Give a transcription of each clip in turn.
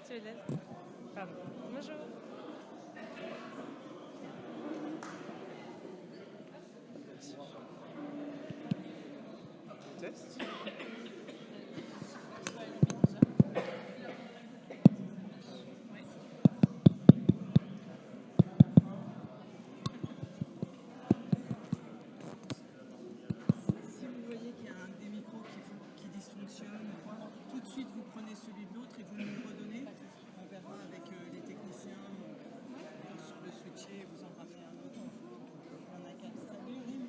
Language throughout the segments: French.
Tu es là. Pardon. Bonjour. Test. Si vous voyez qu'il y a un des micros qui dysfonctionne, ou quoi, tout de suite vous prenez celui de l'autre et vous nous le redonnez. On verra avec les techniciens sur le switcher et vous en ramener un autre. On a qu'à salut Rim.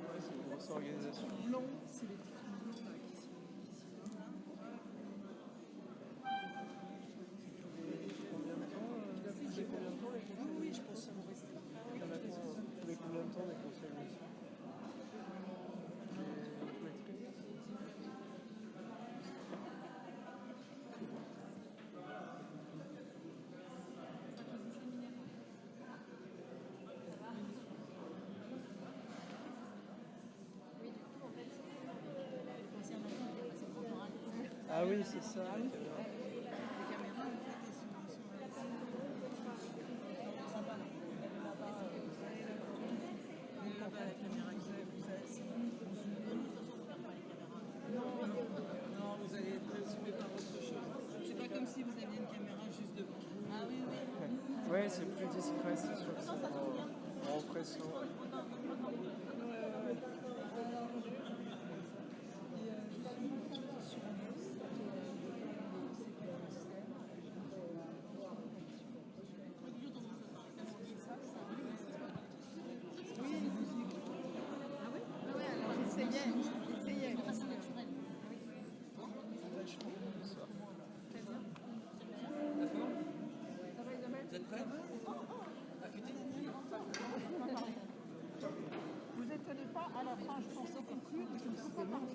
Ouais, c'est une grosse organisation. Blanc, c'est les petits trous blancs là, qui sont là. Combien de temps tous les combien de temps les conseils? Oui, je pense que ça vous reste. Il y en a tous les combien de temps les conseils aussi? Ah oui, c'est ça. Les caméras, en fait, elles sont sympa. Mais là-bas, la caméra que vous avez, non, vous allez être zoomé par autre chose. C'est pas comme si vous aviez une caméra juste devant vous. Ah oui, oui. Ouais, c'est plus discret, c'est sûr. En repressant. Vous êtes prêts? Vous étonnez pas, à la fin, je pensais conclure, mais je ne peux pas parler.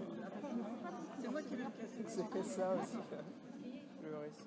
C'est moi qui vais me casser. C'est ça aussi. Le récit.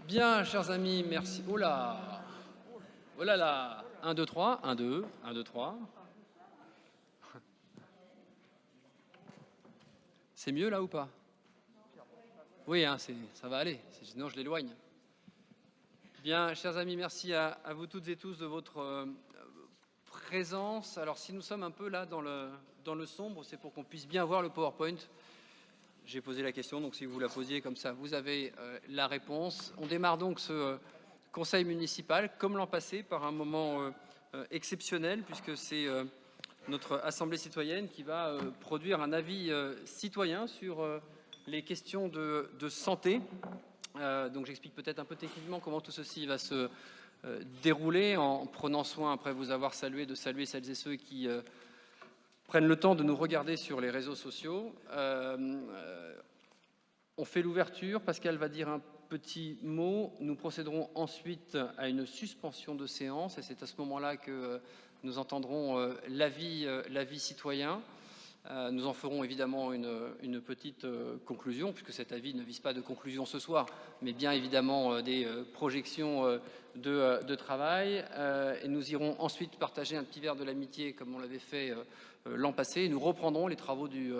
Bien, chers amis, merci. Oh là! Oh là là! 1, 2, 3, 1, 2, 1, 2, 3. C'est mieux là ou pas? Oui, hein, ça va aller, sinon je l'éloigne. Bien, chers amis, merci à vous toutes et tous de votre présence. Alors si nous sommes un peu là dans le sombre, c'est pour qu'on puisse bien voir le PowerPoint. J'ai posé la question, donc si vous la posiez comme ça, vous avez la réponse. On démarre donc ce conseil municipal, comme l'an passé, par un moment exceptionnel, puisque c'est notre Assemblée citoyenne qui va produire un avis citoyen sur les questions de santé. Donc j'explique peut-être un peu techniquement comment tout ceci va se dérouler, en prenant soin, après vous avoir salué, de saluer celles et ceux qui prennent le temps de nous regarder sur les réseaux sociaux. On fait l'ouverture, Pascal va dire un petit mot, nous procéderons ensuite à une suspension de séance, et c'est à ce moment-là que nous entendrons l'avis citoyen. Nous en ferons évidemment une petite conclusion, puisque cet avis ne vise pas de conclusion ce soir, mais bien évidemment des projections de travail. Et nous irons ensuite partager un petit verre de l'amitié, comme on l'avait fait l'an passé. Et nous reprendrons les travaux du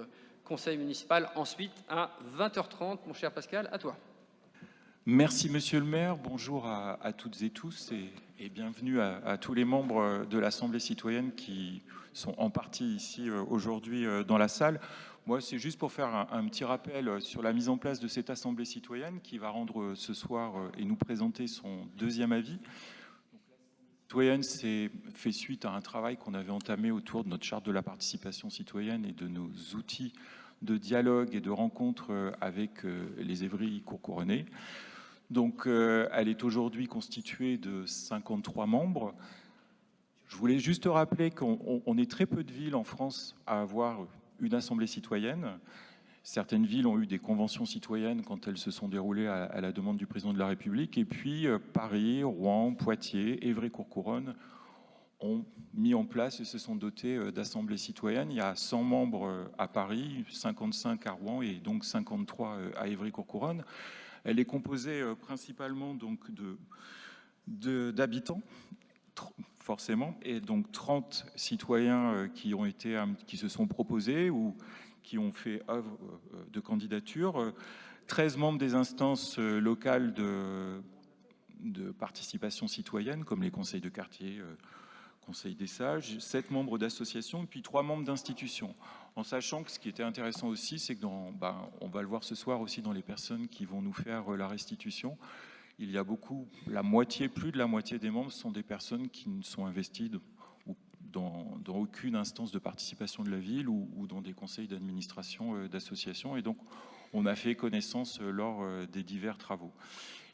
conseil municipal ensuite à 20h30. Mon cher Pascal, à toi. Merci Monsieur le maire, bonjour à toutes et tous et bienvenue à tous les membres de l'Assemblée citoyenne qui sont en partie ici aujourd'hui dans la salle. Moi, c'est juste pour faire un petit rappel sur la mise en place de cette Assemblée citoyenne qui va rendre ce soir et nous présenter son deuxième avis. Citoyenne, c'est fait suite à un travail qu'on avait entamé autour de notre charte de la participation citoyenne et de nos outils de dialogue et de rencontre avec les Évry courcouronnais. Donc, elle est aujourd'hui constituée de 53 membres. Je voulais juste rappeler qu'on est très peu de villes en France à avoir une assemblée citoyenne. Certaines villes ont eu des conventions citoyennes quand elles se sont déroulées à la demande du président de la République. Et puis, Paris, Rouen, Poitiers, Évry-Courcouronnes ont mis en place et se sont dotés d'assemblées citoyennes. Il y a 100 membres à Paris, 55 à Rouen et donc 53 à Évry-Courcouronnes. Elle est composée principalement donc d'habitants, forcément, et donc 30 citoyens qui se sont proposés ou qui ont fait œuvre de candidature, 13 membres des instances locales de participation citoyenne, comme les conseils de quartier, Conseil des sages, 7 membres d'associations et puis 3 membres d'institutions. En sachant que ce qui était intéressant aussi, c'est que on va le voir ce soir aussi dans les personnes qui vont nous faire la restitution, il y a plus de la moitié des membres sont des personnes qui ne sont investies dans aucune instance de participation de la ville ou dans des conseils d'administration d'associations. Et donc, on a fait connaissance lors des divers travaux.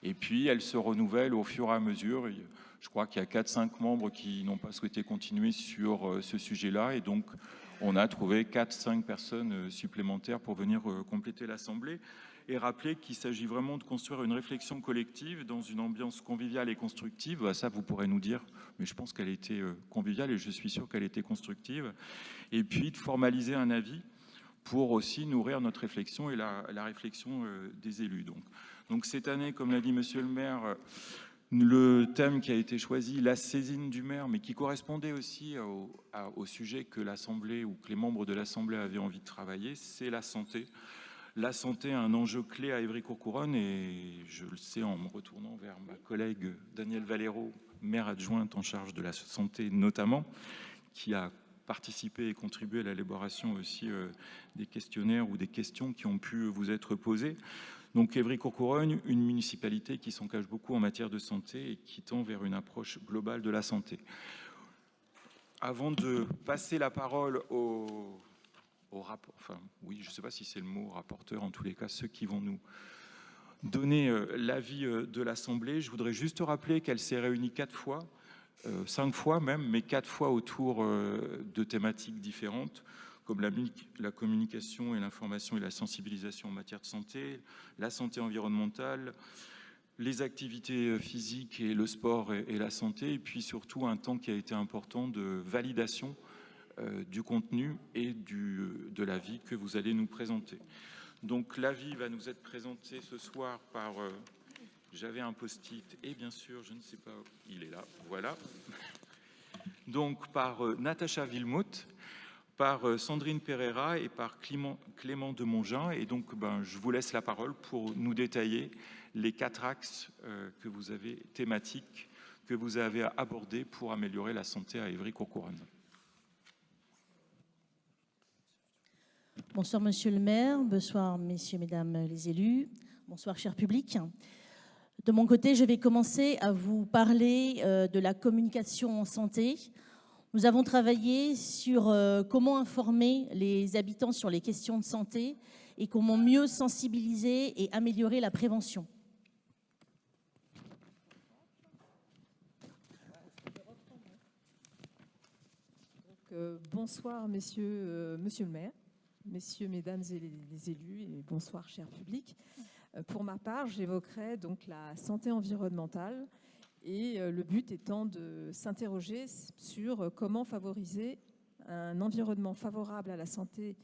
Et puis, elle se renouvelle au fur et à mesure. Je crois qu'il y a 4-5 membres qui n'ont pas souhaité continuer sur ce sujet-là. Et donc, on a trouvé 4-5 personnes supplémentaires pour venir compléter l'Assemblée. Et rappeler qu'il s'agit vraiment de construire une réflexion collective dans une ambiance conviviale et constructive. Ça, vous pourrez nous dire, mais je pense qu'elle était conviviale et je suis sûr qu'elle était constructive. Et puis, de formaliser un avis pour aussi nourrir notre réflexion et la réflexion des élus. Donc cette année, comme l'a dit Monsieur le maire, le thème qui a été choisi, la saisine du maire, mais qui correspondait aussi au sujet que l'Assemblée ou que les membres de l'Assemblée avaient envie de travailler, c'est la santé. La santé est un enjeu clé à Évry-Courcouronnes et je le sais en me retournant vers ma collègue Danielle Valero, maire adjointe en charge de la santé notamment, qui a participé et contribué à l'élaboration aussi des questionnaires ou des questions qui ont pu vous être posées. Donc Évry-Courcouronnes, une municipalité qui s'engage beaucoup en matière de santé et qui tend vers une approche globale de la santé. Avant de passer la parole au rapport, je ne sais pas si c'est le mot rapporteur, en tous les cas, ceux qui vont nous donner l'avis de l'Assemblée, je voudrais juste rappeler qu'elle s'est réunie 4 fois, 5 fois même, mais 4 fois autour de thématiques différentes, comme la communication et l'information et la sensibilisation en matière de santé, la santé environnementale, les activités physiques et le sport et la santé, et puis surtout un temps qui a été important de validation du contenu et de l'avis que vous allez nous présenter. Donc l'avis va nous être présenté ce soir par... J'avais un post-it et bien sûr, je ne sais pas, il est là, voilà. Donc par Natacha Wilmoth, par Sandrine Pereira et par Clément Demongin. Et donc, je vous laisse la parole pour nous détailler les 4 axes thématiques que vous avez abordés pour améliorer la santé à Évry-Courcouronnes. Bonsoir, monsieur le maire. Bonsoir, messieurs, mesdames les élus. Bonsoir, cher public. De mon côté, je vais commencer à vous parler de la communication en santé. Nous avons travaillé sur comment informer les habitants sur les questions de santé et comment mieux sensibiliser et améliorer la prévention. Bonsoir, monsieur le maire, messieurs, mesdames les élus, et bonsoir, cher public. Pour ma part, j'évoquerai donc la santé environnementale et le but étant de s'interroger sur comment favoriser un environnement favorable à la santé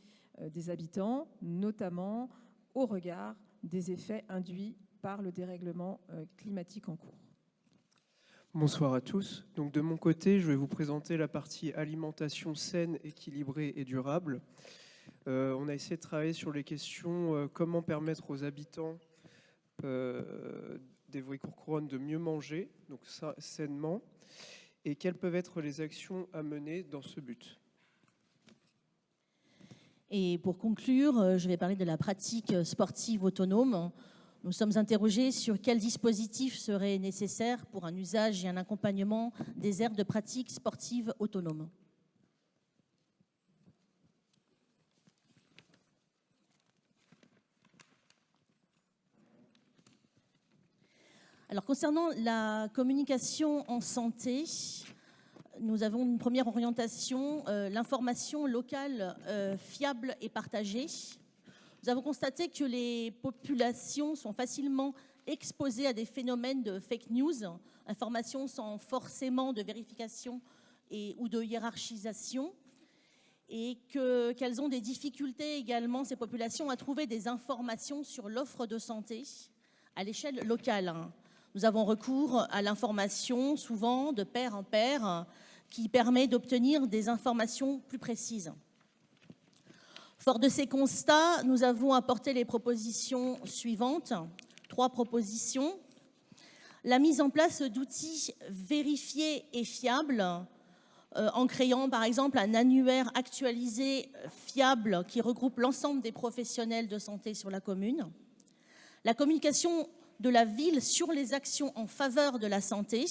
des habitants, notamment au regard des effets induits par le dérèglement climatique en cours. Bonsoir à tous. Donc de mon côté, je vais vous présenter la partie alimentation saine, équilibrée et durable. On a essayé de travailler sur les questions comment permettre aux habitants d'Évry-Courcouronnes de mieux manger, donc sainement, et quelles peuvent être les actions à mener dans ce but. Et pour conclure, je vais parler de la pratique sportive autonome. Nous sommes interrogés sur quels dispositifs seraient nécessaires pour un usage et un accompagnement des aires de pratique sportive autonome. Alors, concernant la communication en santé, nous avons une première orientation, l'information locale fiable et partagée. Nous avons constaté que les populations sont facilement exposées à des phénomènes de fake news, informations sans forcément de vérification ou de hiérarchisation, et qu'elles ont des difficultés également, ces populations, à trouver des informations sur l'offre de santé à l'échelle locale. Nous avons recours à l'information, souvent de pair en pair, qui permet d'obtenir des informations plus précises. Fort de ces constats, nous avons apporté les propositions suivantes. 3 propositions. La mise en place d'outils vérifiés et fiables, en créant par exemple un annuaire actualisé fiable qui regroupe l'ensemble des professionnels de santé sur la commune. La communication de la ville sur les actions en faveur de la santé,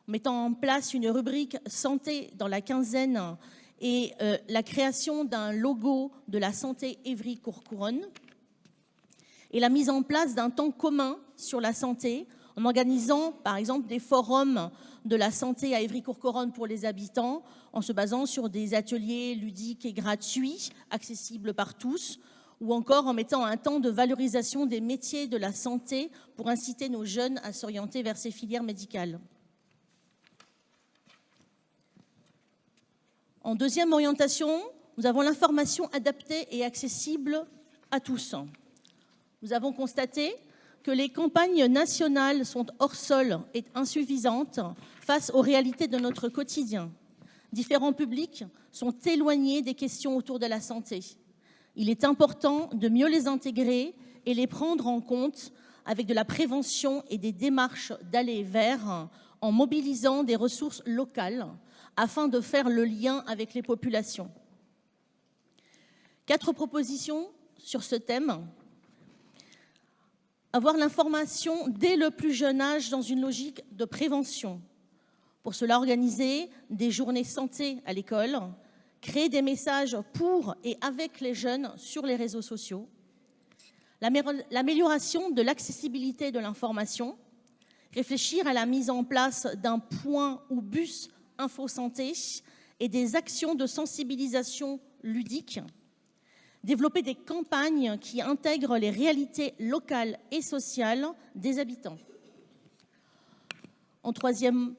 en mettant en place une rubrique santé dans la quinzaine et la création d'un logo de la santé Évry-Courcouronnes, et la mise en place d'un temps commun sur la santé, en organisant par exemple des forums de la santé à Évry-Courcouronnes pour les habitants, en se basant sur des ateliers ludiques et gratuits, accessibles par tous, ou encore en mettant un temps de valorisation des métiers de la santé pour inciter nos jeunes à s'orienter vers ces filières médicales. En deuxième orientation, nous avons l'information adaptée et accessible à tous. Nous avons constaté que les campagnes nationales sont hors sol et insuffisantes face aux réalités de notre quotidien. Différents publics sont éloignés des questions autour de la santé. Il est important de mieux les intégrer et les prendre en compte avec de la prévention et des démarches d'aller vers, en mobilisant des ressources locales afin de faire le lien avec les populations. 4 propositions sur ce thème. Avoir l'information dès le plus jeune âge dans une logique de prévention. Pour cela, organiser des journées santé à l'école, créer des messages pour et avec les jeunes sur les réseaux sociaux, l'amélioration de l'accessibilité de l'information, réfléchir à la mise en place d'un point ou bus info-santé et des actions de sensibilisation ludique, développer des campagnes qui intègrent les réalités locales et sociales des habitants. En 3e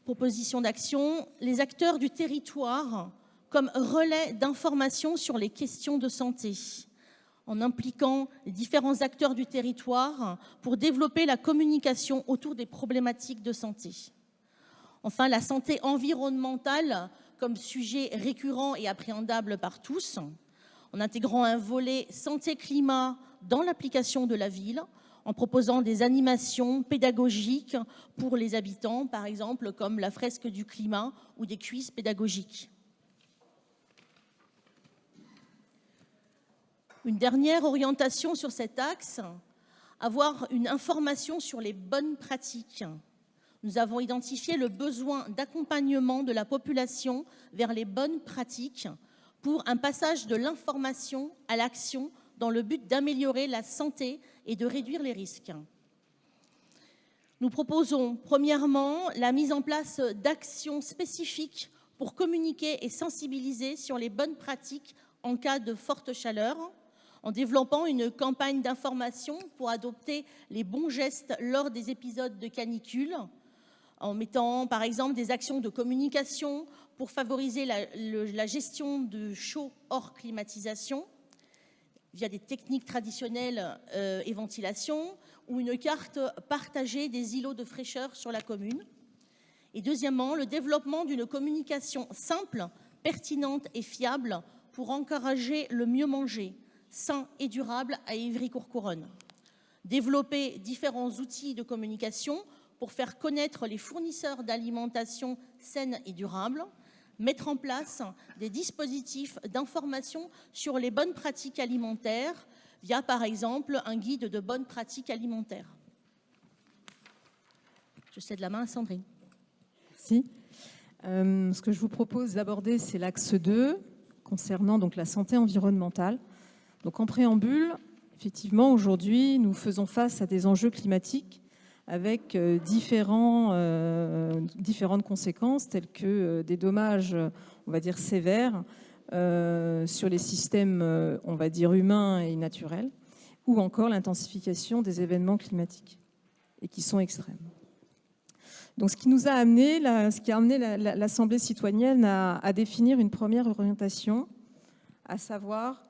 proposition d'action, les acteurs du territoire comme relais d'information sur les questions de santé, en impliquant les différents acteurs du territoire pour développer la communication autour des problématiques de santé. Enfin, la santé environnementale comme sujet récurrent et appréhendable par tous, en intégrant un volet santé-climat dans l'application de la ville, en proposant des animations pédagogiques pour les habitants, par exemple comme la fresque du climat ou des quiz pédagogiques. Une dernière orientation sur cet axe, avoir une information sur les bonnes pratiques. Nous avons identifié le besoin d'accompagnement de la population vers les bonnes pratiques pour un passage de l'information à l'action dans le but d'améliorer la santé et de réduire les risques. Nous proposons premièrement la mise en place d'actions spécifiques pour communiquer et sensibiliser sur les bonnes pratiques en cas de forte chaleur, en développant une campagne d'information pour adopter les bons gestes lors des épisodes de canicule, en mettant par exemple des actions de communication pour favoriser la gestion de chaud hors climatisation, via des techniques traditionnelles et ventilation, ou une carte partagée des îlots de fraîcheur sur la commune. Et deuxièmement, le développement d'une communication simple, pertinente et fiable pour encourager le mieux manger, sain et durable à Ivry-Courcouronnes. Développer différents outils de communication pour faire connaître les fournisseurs d'alimentation saine et durable, mettre en place des dispositifs d'information sur les bonnes pratiques alimentaires via, par exemple, un guide de bonnes pratiques alimentaires. Je cède la main à Sandrine. Merci. Ce que je vous propose d'aborder, c'est l'axe 2, concernant donc la santé environnementale. Donc en préambule, effectivement, aujourd'hui, nous faisons face à des enjeux climatiques avec différentes conséquences, telles que des dommages, on va dire, sévères sur les systèmes, on va dire, humains et naturels, ou encore l'intensification des événements climatiques, et qui sont extrêmes. Donc ce qui nous a amené, ce qui a amené l'Assemblée citoyenne à définir une première orientation, à savoir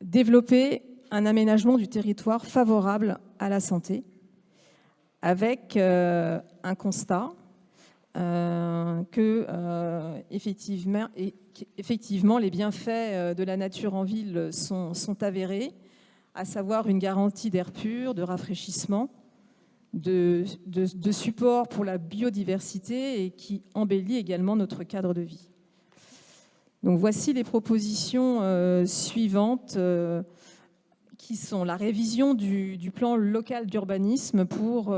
développer un aménagement du territoire favorable à la santé, avec un constat que effectivement les bienfaits de la nature en ville sont avérés, à savoir une garantie d'air pur, de rafraîchissement, de support pour la biodiversité et qui embellit également notre cadre de vie. Donc voici les propositions suivantes qui sont la révision du plan local d'urbanisme pour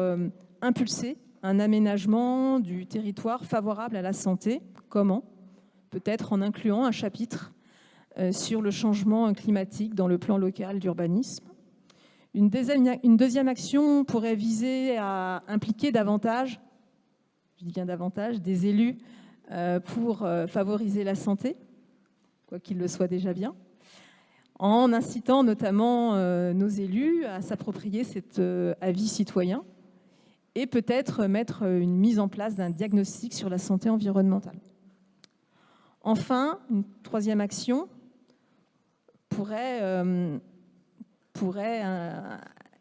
impulser un aménagement du territoire favorable à la santé. Comment ? Peut-être en incluant un chapitre sur le changement climatique dans le plan local d'urbanisme. Une deuxième action pourrait viser à impliquer davantage, je dis bien davantage, des élus pour favoriser la santé, quoi qu'il le soit déjà bien, en incitant notamment nos élus à s'approprier cet avis citoyen et peut-être mettre une mise en place d'un diagnostic sur la santé environnementale. Enfin, une troisième action pourrait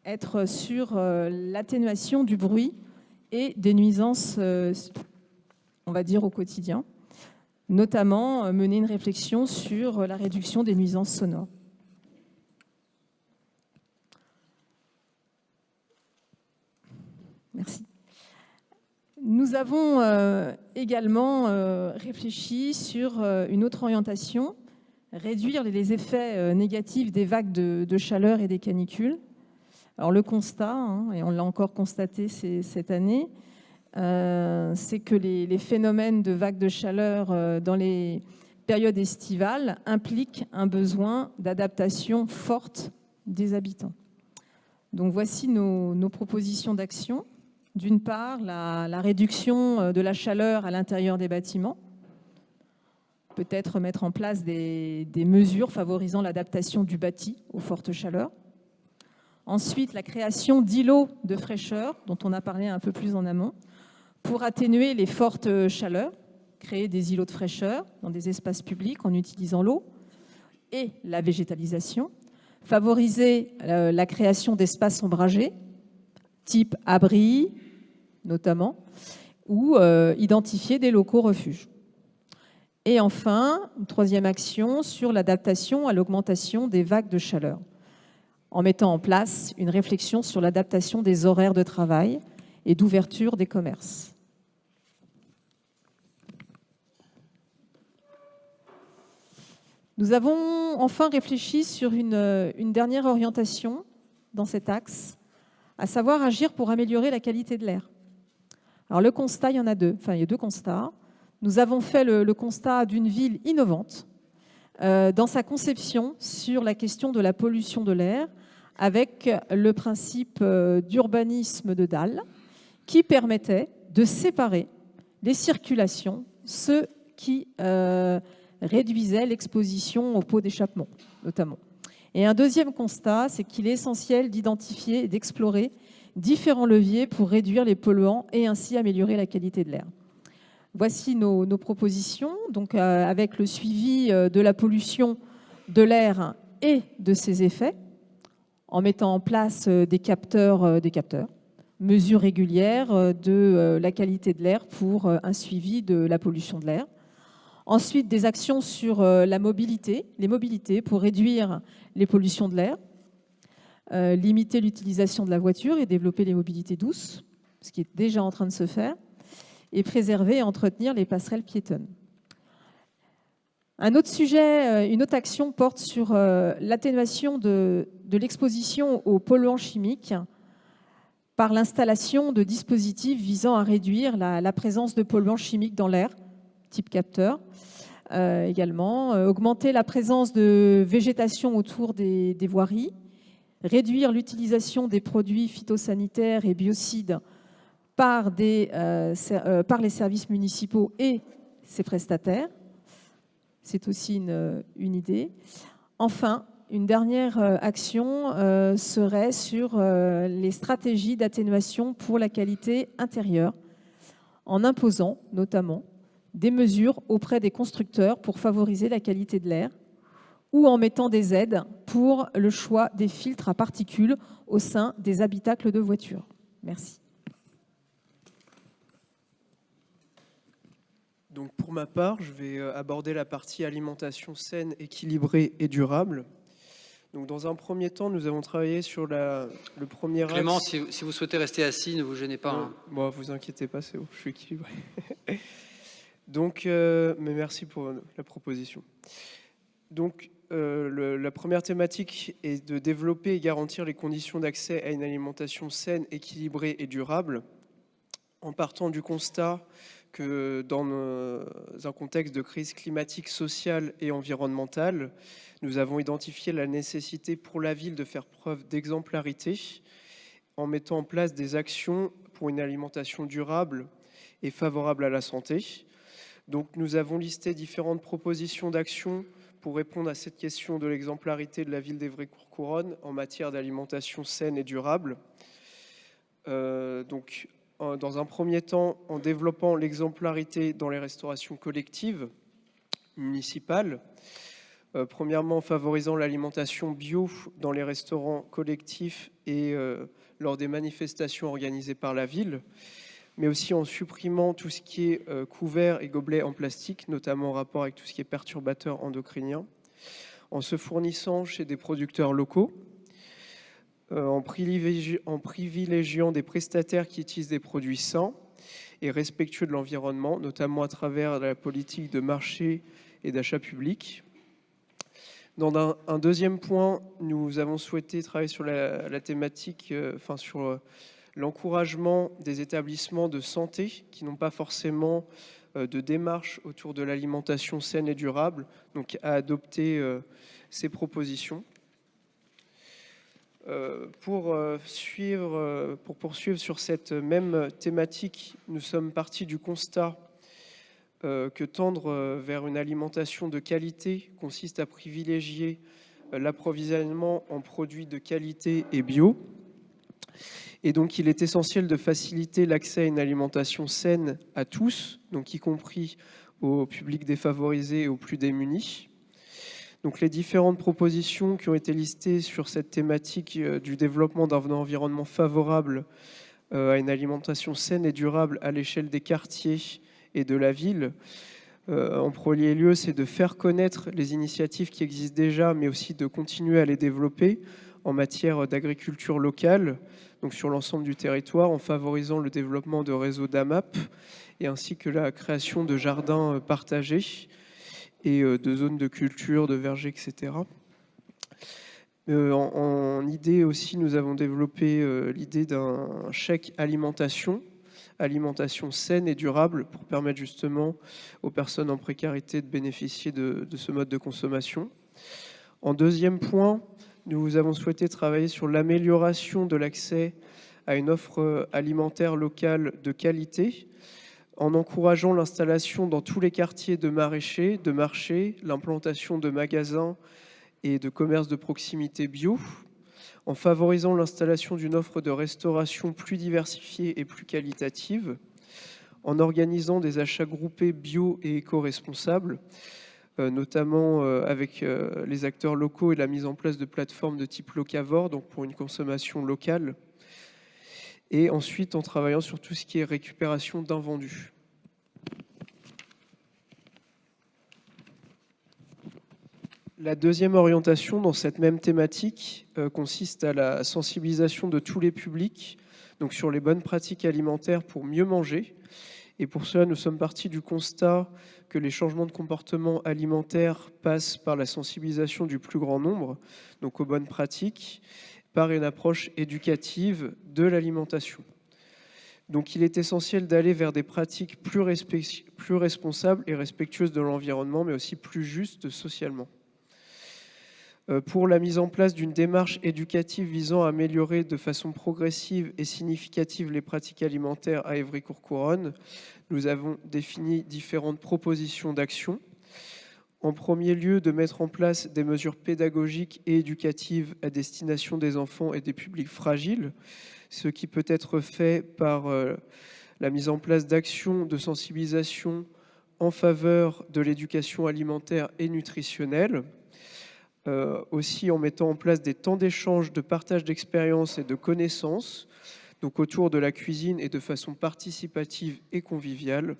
être sur l'atténuation du bruit et des nuisances, on va dire, au quotidien, notamment mener une réflexion sur la réduction des nuisances sonores. Merci. Nous avons également réfléchi sur une autre orientation, réduire les effets négatifs des vagues de chaleur et des canicules. Alors le constat, et on l'a encore constaté cette année, c'est que les phénomènes de vagues de chaleur dans les périodes estivales impliquent un besoin d'adaptation forte des habitants. Donc voici nos propositions d'action. D'une part, la réduction de la chaleur à l'intérieur des bâtiments, peut-être mettre en place des mesures favorisant l'adaptation du bâti aux fortes chaleurs. Ensuite, la création d'îlots de fraîcheur, dont on a parlé un peu plus en amont, pour atténuer les fortes chaleurs, créer des îlots de fraîcheur dans des espaces publics en utilisant l'eau et la végétalisation, favoriser la création d'espaces ombragés, type abri notamment, ou identifier des locaux refuges. Et enfin, une troisième action sur l'adaptation à l'augmentation des vagues de chaleur, en mettant en place une réflexion sur l'adaptation des horaires de travail et d'ouverture des commerces. Nous avons enfin réfléchi sur une dernière orientation dans cet axe, à savoir agir pour améliorer la qualité de l'air. Alors le constat, il y en a deux. Enfin, il y a deux constats. Nous avons fait le constat d'une ville innovante dans sa conception sur la question de la pollution de l'air, avec le principe d'urbanisme de dalle, qui permettait de séparer les circulations, ceux qui réduisait l'exposition aux pots d'échappement, notamment. Et un deuxième constat, c'est qu'il est essentiel d'identifier et d'explorer différents leviers pour réduire les polluants et ainsi améliorer la qualité de l'air. Voici nos propositions, donc avec le suivi de la pollution de l'air et de ses effets, en mettant en place des capteurs, mesures régulières de la qualité de l'air pour un suivi de la pollution de l'air. Ensuite, des actions sur les mobilités pour réduire les pollutions de l'air, limiter l'utilisation de la voiture et développer les mobilités douces, ce qui est déjà en train de se faire, et préserver et entretenir les passerelles piétonnes. Un autre sujet, une autre action porte sur l'atténuation de l'exposition aux polluants chimiques par l'installation de dispositifs visant à réduire la présence de polluants chimiques dans l'air, type capteur. Également, augmenter la présence de végétation autour des voiries, réduire l'utilisation des produits phytosanitaires et biocides par les services municipaux et ses prestataires. C'est aussi une idée. Enfin, une dernière action serait sur les stratégies d'atténuation pour la qualité intérieure, en imposant notamment des mesures auprès des constructeurs pour favoriser la qualité de l'air ou en mettant des aides pour le choix des filtres à particules au sein des habitacles de voitures. Merci. Donc pour ma part, je vais aborder la partie alimentation saine, équilibrée et durable. Donc dans un premier temps, nous avons travaillé sur le premier axe. Clément, si vous souhaitez rester assis, ne vous gênez pas. Hein. Bon, vous inquiétez pas, c'est bon, je suis équilibré. Donc, mais merci pour la proposition. Donc, la première thématique est de développer et garantir les conditions d'accès à une alimentation saine, équilibrée et durable, en partant du constat que dans un contexte de crise climatique, sociale et environnementale, nous avons identifié la nécessité pour la ville de faire preuve d'exemplarité en mettant en place des actions pour une alimentation durable et favorable à la santé. Donc nous avons listé différentes propositions d'actions pour répondre à cette question de l'exemplarité de la ville d'Évry-Courcouronnes en matière d'alimentation saine et durable. Dans un premier temps, en développant l'exemplarité dans les restaurations collectives municipales, premièrement en favorisant l'alimentation bio dans les restaurants collectifs et lors des manifestations organisées par la ville, mais aussi en supprimant tout ce qui est couverts et gobelets en plastique, notamment en rapport avec tout ce qui est perturbateurs endocriniens, en se fournissant chez des producteurs locaux, en privilégiant des prestataires qui utilisent des produits sains et respectueux de l'environnement, notamment à travers la politique de marché et d'achat public. Dans un deuxième point, nous avons souhaité travailler sur la thématique, sur l'encouragement des établissements de santé qui n'ont pas forcément de démarche autour de l'alimentation saine et durable, donc à adopter ces propositions. Pour poursuivre sur cette même thématique, nous sommes partis du constat que tendre vers une alimentation de qualité consiste à privilégier l'approvisionnement en produits de qualité et bio. Et donc, il est essentiel de faciliter l'accès à une alimentation saine à tous, donc y compris au public défavorisé et aux plus démunis. Donc, les différentes propositions qui ont été listées sur cette thématique du développement d'un environnement favorable à une alimentation saine et durable à l'échelle des quartiers et de la ville En premier lieu, c'est de faire connaître les initiatives qui existent déjà, mais aussi de continuer à les développer en matière d'agriculture locale, donc sur l'ensemble du territoire, en favorisant le développement de réseaux d'AMAP et ainsi que la création de jardins partagés et de zones de culture, de vergers, etc. En idée aussi, nous avons développé l'idée d'un chèque alimentation saine et durable pour permettre justement aux personnes en précarité de bénéficier de ce mode de consommation. En deuxième point, nous avons souhaité travailler sur l'amélioration de l'accès à une offre alimentaire locale de qualité en encourageant l'installation dans tous les quartiers de maraîchers, de marchés, l'implantation de magasins et de commerces de proximité bio, en favorisant l'installation d'une offre de restauration plus diversifiée et plus qualitative, en organisant des achats groupés bio et éco-responsables, notamment avec les acteurs locaux et la mise en place de plateformes de type locavore, donc pour une consommation locale, et ensuite en travaillant sur tout ce qui est récupération d'invendus. La deuxième orientation dans cette même thématique consiste à la sensibilisation de tous les publics donc sur les bonnes pratiques alimentaires pour mieux manger. Et pour cela, nous sommes partis du constat que les changements de comportement alimentaire passent par la sensibilisation du plus grand nombre, donc aux bonnes pratiques, par une approche éducative de l'alimentation. Donc il est essentiel d'aller vers des pratiques plus responsables et respectueuses de l'environnement, mais aussi plus justes socialement. Pour la mise en place d'une démarche éducative visant à améliorer de façon progressive et significative les pratiques alimentaires à Évry-Courcouronnes, nous avons défini différentes propositions d'action. En premier lieu, de mettre en place des mesures pédagogiques et éducatives à destination des enfants et des publics fragiles, ce qui peut être fait par la mise en place d'actions de sensibilisation en faveur de l'éducation alimentaire et nutritionnelle, aussi en mettant en place des temps d'échange, de partage d'expériences et de connaissances, donc autour de la cuisine et de façon participative et conviviale.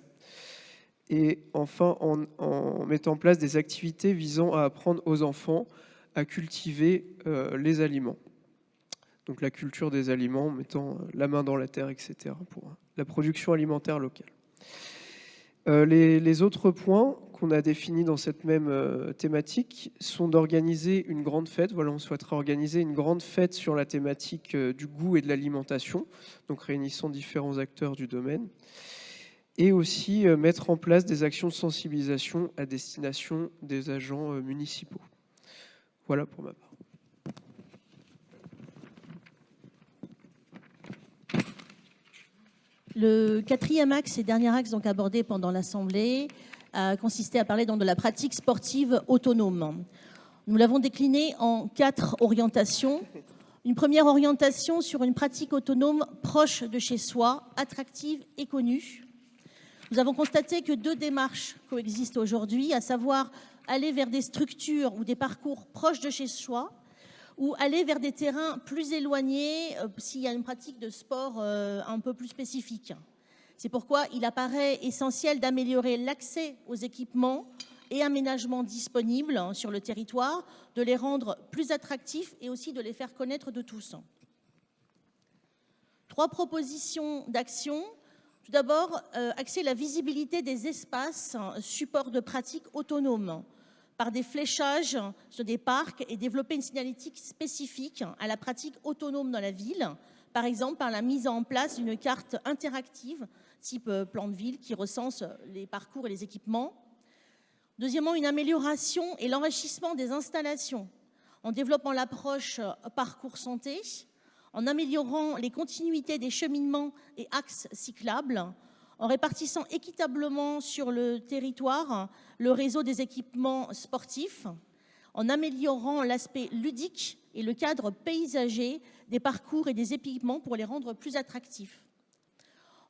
Et enfin, en mettant en place des activités visant à apprendre aux enfants à cultiver les aliments. Donc la culture des aliments, mettant la main dans la terre, etc., pour la production alimentaire locale. Les autres points qu'on a définis dans cette même thématique sont d'organiser une grande fête. Voilà, on souhaiterait organiser une grande fête sur la thématique du goût et de l'alimentation, donc réunissant différents acteurs du domaine. Et aussi mettre en place des actions de sensibilisation à destination des agents municipaux. Voilà pour ma part. Le quatrième axe et dernier axe donc abordé pendant l'Assemblée a consisté à parler donc de la pratique sportive autonome. Nous l'avons décliné en 4 orientations. Une première orientation sur une pratique autonome proche de chez soi, attractive et connue. Nous avons constaté que 2 démarches coexistent aujourd'hui, à savoir aller vers des structures ou des parcours proches de chez soi, ou aller vers des terrains plus éloignés s'il y a une pratique de sport un peu plus spécifique. C'est pourquoi il apparaît essentiel d'améliorer l'accès aux équipements et aménagements disponibles sur le territoire, de les rendre plus attractifs et aussi de les faire connaître de tous. 3 propositions d'action. Tout d'abord, axer la visibilité des espaces supports de pratiques autonomes par des fléchages sur des parcs et développer une signalétique spécifique à la pratique autonome dans la ville, par exemple par la mise en place d'une carte interactive type plan de ville qui recense les parcours et les équipements. Deuxièmement, une amélioration et l'enrichissement des installations en développant l'approche parcours santé, en améliorant les continuités des cheminements et axes cyclables, en répartissant équitablement sur le territoire le réseau des équipements sportifs, en améliorant l'aspect ludique et le cadre paysager des parcours et des équipements pour les rendre plus attractifs.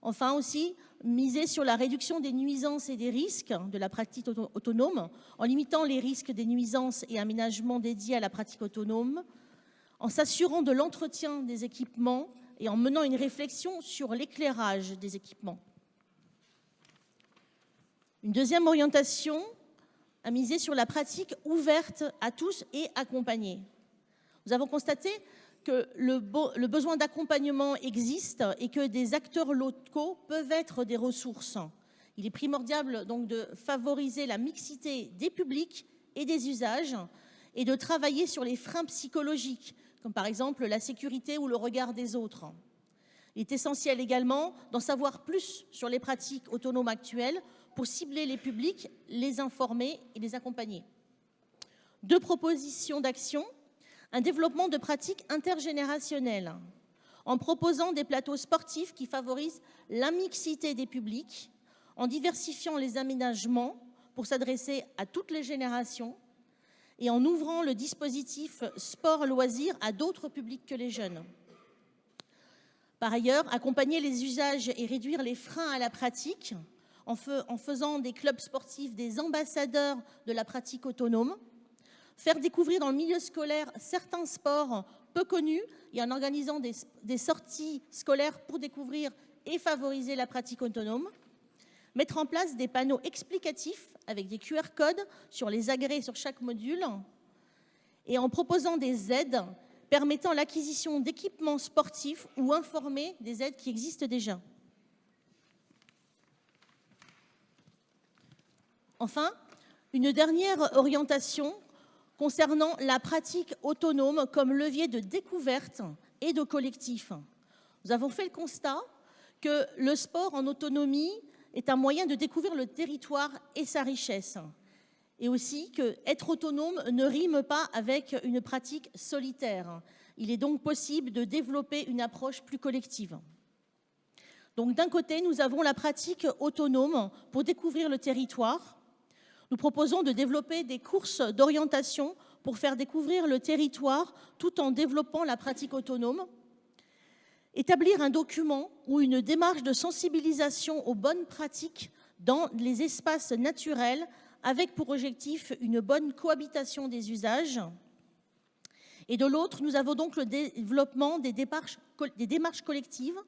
Enfin aussi, miser sur la réduction des nuisances et des risques de la pratique autonome, en limitant les risques des nuisances et aménagements dédiés à la pratique autonome, en s'assurant de l'entretien des équipements et en menant une réflexion sur l'éclairage des équipements. Une deuxième orientation a misé sur la pratique ouverte à tous et accompagnée. Nous avons constaté que le besoin d'accompagnement existe et que des acteurs locaux peuvent être des ressources. Il est primordial donc de favoriser la mixité des publics et des usages et de travailler sur les freins psychologiques, comme par exemple la sécurité ou le regard des autres. Il est essentiel également d'en savoir plus sur les pratiques autonomes actuelles pour cibler les publics, les informer et les accompagner. 2 propositions d'action. Un développement de pratiques intergénérationnelles en proposant des plateaux sportifs qui favorisent la mixité des publics, en diversifiant les aménagements pour s'adresser à toutes les générations et en ouvrant le dispositif sport-loisirs à d'autres publics que les jeunes. Par ailleurs, accompagner les usages et réduire les freins à la pratique en faisant des clubs sportifs des ambassadeurs de la pratique autonome, faire découvrir dans le milieu scolaire certains sports peu connus et en organisant des sorties scolaires pour découvrir et favoriser la pratique autonome, mettre en place des panneaux explicatifs avec des QR codes sur les agrès sur chaque module et en proposant des aides permettant l'acquisition d'équipements sportifs ou informer des aides qui existent déjà. Enfin, une dernière orientation concernant la pratique autonome comme levier de découverte et de collectif. Nous avons fait le constat que le sport en autonomie est un moyen de découvrir le territoire et sa richesse. Et aussi qu'être autonome ne rime pas avec une pratique solitaire. Il est donc possible de développer une approche plus collective. Donc d'un côté, nous avons la pratique autonome pour découvrir le territoire. Nous proposons de développer des courses d'orientation pour faire découvrir le territoire tout en développant la pratique autonome. Établir un document ou une démarche de sensibilisation aux bonnes pratiques dans les espaces naturels avec pour objectif une bonne cohabitation des usages. Et de l'autre, nous avons donc le développement des démarches collectives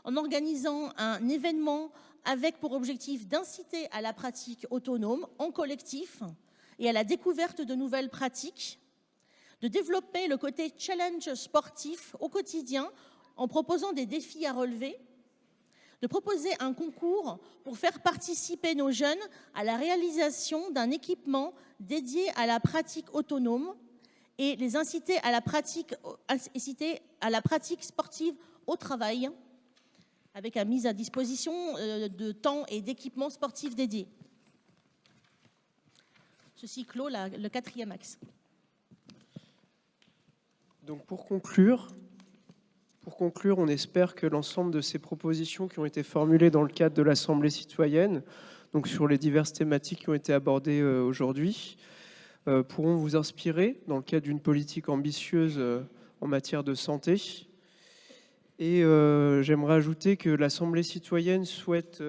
en organisant un événement avec pour objectif d'inciter à la pratique autonome en collectif et à la découverte de nouvelles pratiques, de développer le côté challenge sportif au quotidien en proposant des défis à relever, de proposer un concours pour faire participer nos jeunes à la réalisation d'un équipement dédié à la pratique autonome et les inciter à la pratique sportive au travail, avec la mise à disposition de temps et d'équipements sportifs dédiés. Ceci clôt le 4e axe. Donc pour conclure, on espère que l'ensemble de ces propositions qui ont été formulées dans le cadre de l'Assemblée citoyenne, donc sur les diverses thématiques qui ont été abordées aujourd'hui, pourront vous inspirer dans le cadre d'une politique ambitieuse en matière de santé. Et j'aimerais ajouter que l'Assemblée citoyenne souhaite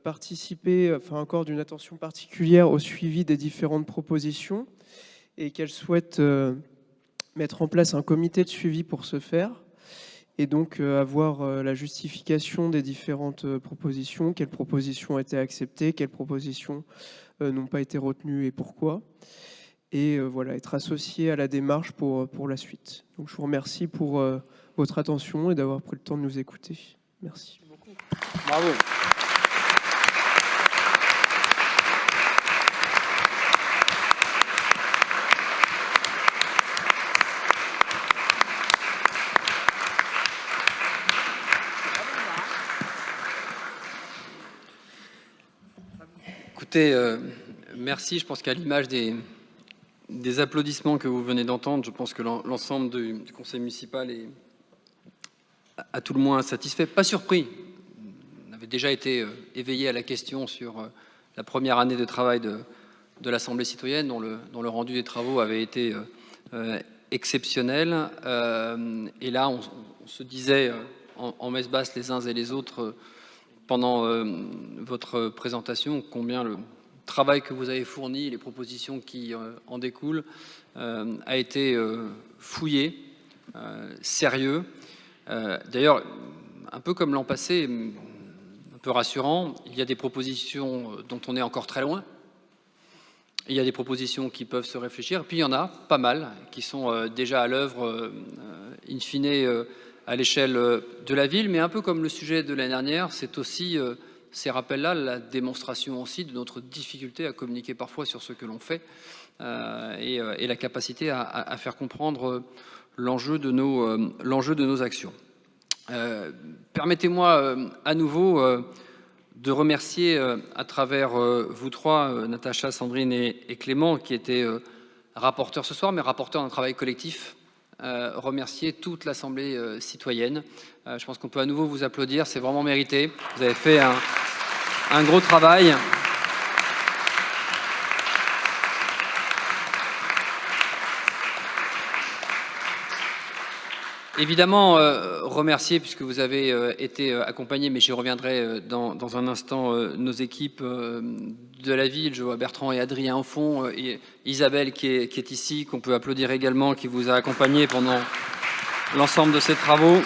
participer, accorde une attention particulière au suivi des différentes propositions et qu'elle souhaite mettre en place un comité de suivi pour ce faire et donc avoir la justification des différentes propositions, quelles propositions ont été acceptées, quelles propositions n'ont pas été retenues et pourquoi. Et voilà, être associé à la démarche pour la suite. Donc je vous remercie pour votre attention et d'avoir pris le temps de nous écouter. Merci beaucoup. Bravo. Écoutez, merci. Je pense qu'à l'image des applaudissements que vous venez d'entendre, je pense que l'ensemble du conseil municipal est à tout le moins satisfait, pas surpris. On avait déjà été éveillé à la question sur la première année de travail de l'Assemblée citoyenne, dont le rendu des travaux avait été exceptionnel. Et là, on se disait en messe basse les uns et les autres pendant votre présentation combien le travail que vous avez fourni, les propositions qui en découlent, a été fouillé, sérieux. D'ailleurs, un peu comme l'an passé, un peu rassurant. Il y a des propositions dont on est encore très loin. Il y a des propositions qui peuvent se réfléchir. Puis il y en a pas mal qui sont déjà à l'œuvre, in fine, à l'échelle de la ville. Mais un peu comme le sujet de l'année dernière, c'est aussi ces rappels-là la démonstration aussi de notre difficulté à communiquer parfois sur ce que l'on fait et la capacité à faire comprendre l'enjeu de nos actions. Permettez-moi à nouveau de remercier à travers vous trois, Natacha, Sandrine et Clément, qui étaient rapporteurs ce soir, mais rapporteurs d'un travail collectif, remercier toute l'Assemblée citoyenne. Je pense qu'on peut à nouveau vous applaudir, c'est vraiment mérité. Vous avez fait un gros travail. Évidemment, remercier, puisque vous avez été accompagné, mais j'y reviendrai dans un instant, nos équipes de la ville. Je vois Bertrand et Adrien au fond, et Isabelle qui est ici, qu'on peut applaudir également, qui vous a accompagné pendant l'ensemble de ces travaux.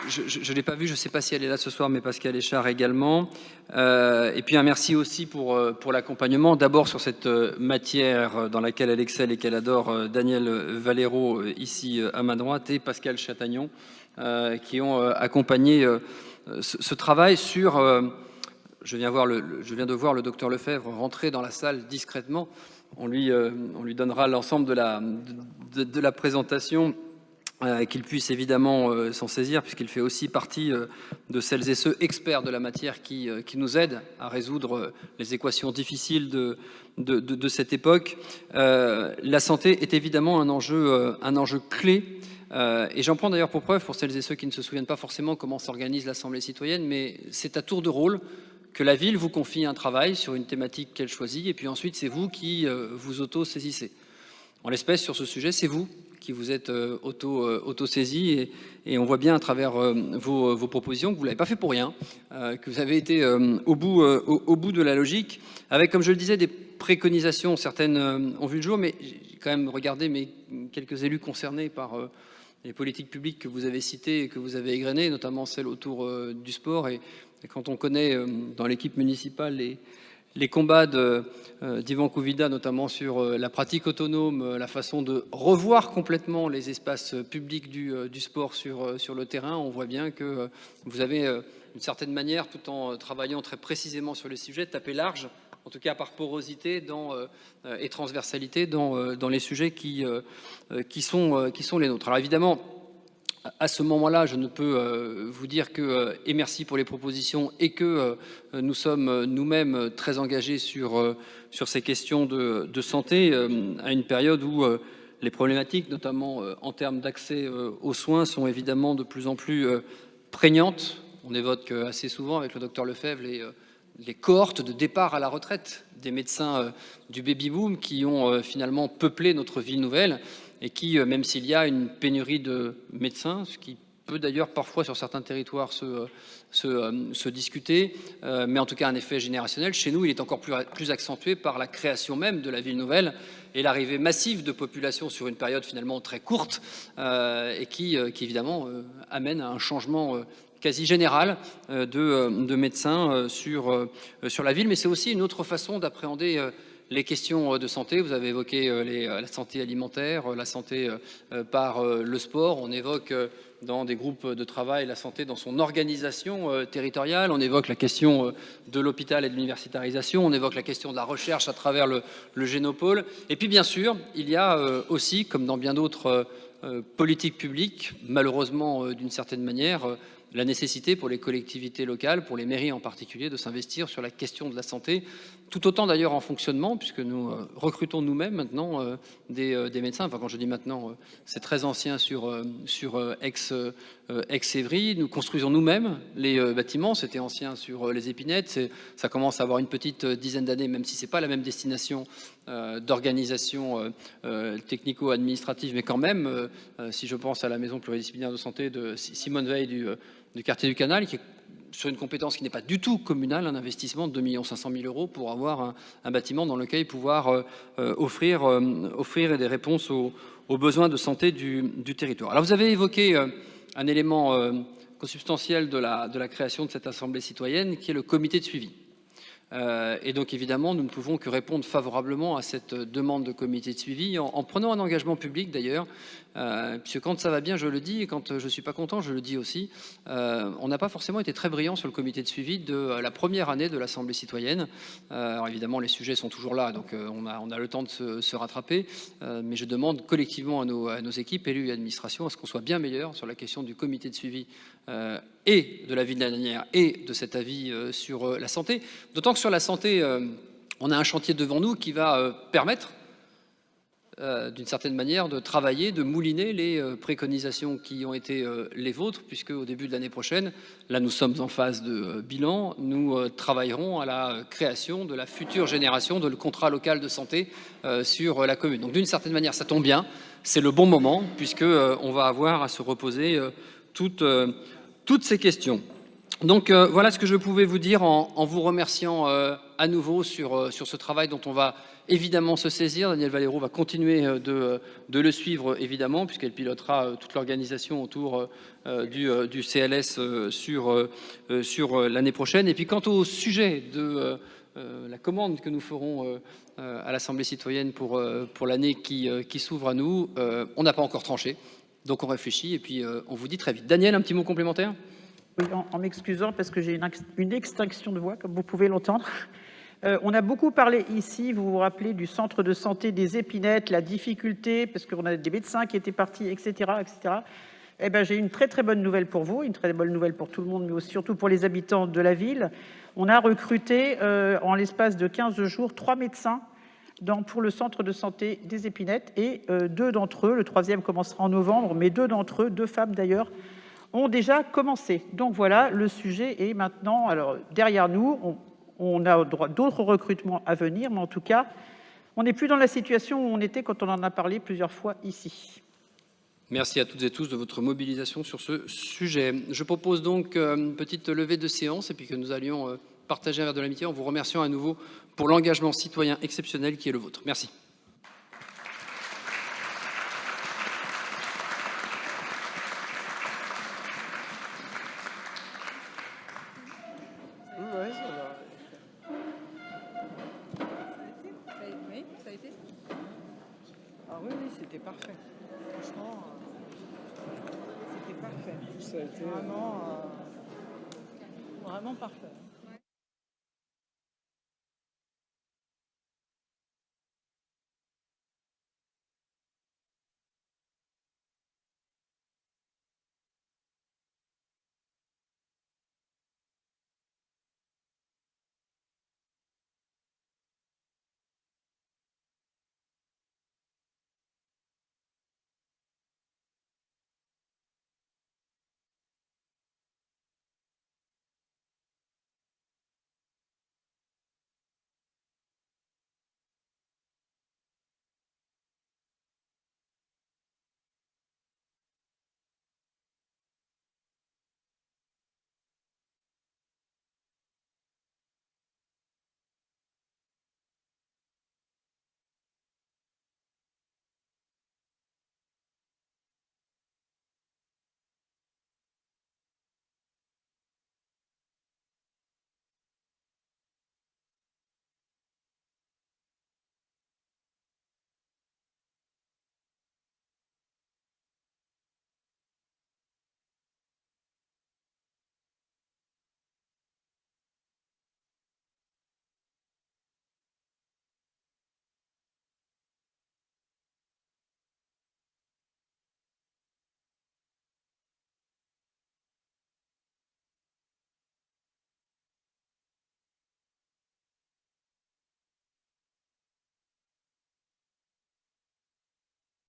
Je ne l'ai pas vue, je ne sais pas si elle est là ce soir, mais Pascal Échard également. Et puis un merci aussi pour l'accompagnement. D'abord sur cette matière dans laquelle elle excelle et qu'elle adore, Daniel Valero, ici à ma droite, et Pascal Chatagnon, qui ont accompagné ce travail sur... je viens de voir le docteur Lefebvre rentrer dans la salle discrètement. On lui donnera l'ensemble de la présentation. Qu'il puisse évidemment s'en saisir, puisqu'il fait aussi partie de celles et ceux experts de la matière qui nous aident à résoudre les équations difficiles de cette époque. La santé est évidemment un enjeu clé, et j'en prends d'ailleurs pour preuve, pour celles et ceux qui ne se souviennent pas forcément comment s'organise l'Assemblée citoyenne, mais c'est à tour de rôle que la ville vous confie un travail sur une thématique qu'elle choisit, et puis ensuite c'est vous qui vous auto-saisissez. En l'espèce, sur ce sujet, c'est vous qui vous êtes auto-saisi et on voit bien à travers vos propositions que vous ne l'avez pas fait pour rien, que vous avez été au bout de la logique, avec, comme je le disais, des préconisations. Certaines ont vu le jour, mais j'ai quand même regardé quelques élus concernés par les politiques publiques que vous avez citées et que vous avez égrenées, notamment celles autour du sport. Et quand on connaît dans l'équipe municipale les combats d'Ivan Kouvida, notamment sur la pratique autonome, la façon de revoir complètement les espaces publics du sport sur le terrain, on voit bien que vous avez, d'une certaine manière, tout en travaillant très précisément sur les sujets, tapé large, en tout cas par porosité et transversalité dans les sujets qui sont les nôtres. Alors évidemment, à ce moment-là, je ne peux vous dire que, et merci pour les propositions, et que nous sommes nous-mêmes très engagés sur ces questions de santé, à une période où les problématiques, notamment en termes d'accès aux soins, sont évidemment de plus en plus prégnantes. On évoque assez souvent avec le docteur Lefebvre les cohortes de départ à la retraite des médecins du baby-boom qui ont finalement peuplé notre ville nouvelle, et qui, même s'il y a une pénurie de médecins, ce qui peut d'ailleurs parfois sur certains territoires se discuter, mais en tout cas un effet générationnel, chez nous il est encore plus accentué par la création même de la ville nouvelle et l'arrivée massive de population sur une période finalement très courte, et qui évidemment amène à un changement quasi général de médecins sur la ville. Mais c'est aussi une autre façon d'appréhender les questions de santé. Vous avez évoqué la santé alimentaire, la santé par le sport. On évoque dans des groupes de travail la santé dans son organisation territoriale. On évoque la question de l'hôpital et de l'universitarisation. On évoque la question de la recherche à travers le Génopôle. Et puis bien sûr, il y a aussi, comme dans bien d'autres politiques publiques, malheureusement d'une certaine manière, la nécessité pour les collectivités locales, pour les mairies en particulier, de s'investir sur la question de la santé, tout autant d'ailleurs en fonctionnement, puisque nous recrutons nous-mêmes maintenant des médecins. Enfin, quand je dis maintenant, c'est très ancien sur Aix-Évry. Nous construisons nous-mêmes les bâtiments. C'était ancien sur les Épinettes. Ça commence à avoir une petite dizaine d'années, même si ce n'est pas la même destination d'organisation technico-administrative, mais quand même, si je pense à la maison pluridisciplinaire de santé de Simone Veil du quartier du Canal, qui est sur une compétence qui n'est pas du tout communale, un investissement de 2 500 000 € pour avoir un bâtiment dans lequel pouvoir offrir des réponses aux besoins de santé du territoire. Alors vous avez évoqué un élément consubstantiel de la création de cette assemblée citoyenne, qui est le comité de suivi. Et donc évidemment, nous ne pouvons que répondre favorablement à cette demande de comité de suivi, en prenant un engagement public d'ailleurs, puisque quand ça va bien, je le dis, et quand je ne suis pas content, je le dis aussi. On n'a pas forcément été très brillant sur le comité de suivi de la première année de l'Assemblée citoyenne. Alors évidemment, les sujets sont toujours là, donc on a le temps de se rattraper, mais je demande collectivement à nos équipes, élus et administrations, à ce qu'on soit bien meilleur sur la question du comité de suivi et de l'avis de la dernière et de cet avis sur la santé. D'autant que sur la santé, on a un chantier devant nous qui va permettre, d'une certaine manière, de travailler, de mouliner les préconisations qui ont été les vôtres, puisque au début de l'année prochaine, là nous sommes en phase de bilan, nous travaillerons à la création de la future génération de le contrat local de santé sur la commune. Donc d'une certaine manière, ça tombe bien, c'est le bon moment, puisque on va avoir à se reposer toutes ces questions. Donc voilà ce que je pouvais vous dire en vous remerciant à nouveau sur ce travail dont on va évidemment se saisir. Danielle Valero va continuer de le suivre évidemment, puisqu'elle pilotera toute l'organisation autour du CLS sur l'année prochaine. Et puis quant au sujet de la commande que nous ferons à l'Assemblée citoyenne pour l'année qui s'ouvre à nous, on n'a pas encore tranché. Donc on réfléchit et puis on vous dit très vite. Daniel, un petit mot complémentaire ? Oui, en m'excusant parce que j'ai une extinction de voix, comme vous pouvez l'entendre. On a beaucoup parlé ici, vous vous rappelez, du centre de santé des Épinettes, la difficulté, parce qu'on a des médecins qui étaient partis, etc. etc. Eh ben, j'ai une très très bonne nouvelle pour vous, une très bonne nouvelle pour tout le monde, mais aussi, surtout pour les habitants de la ville. On a recruté en l'espace de 15 jours 3 médecins pour le centre de santé des Épinettes, et 2 d'entre eux, le 3e commencera en novembre, mais 2 d'entre eux, 2 femmes d'ailleurs, ont déjà commencé. Donc voilà, le sujet est maintenant derrière nous. On a d'autres recrutements à venir, mais en tout cas, on n'est plus dans la situation où on était quand on en a parlé plusieurs fois ici. Merci à toutes et tous de votre mobilisation sur ce sujet. Je propose donc une petite levée de séance et puis que nous allions partager un verre de l'amitié en vous remerciant à nouveau pour l'engagement citoyen exceptionnel qui est le vôtre. Merci. Ouais, ça va. Oui, ça a été. Ah oui, oui, c'était parfait. Franchement, c'était parfait. Ça a été, Vraiment parfait.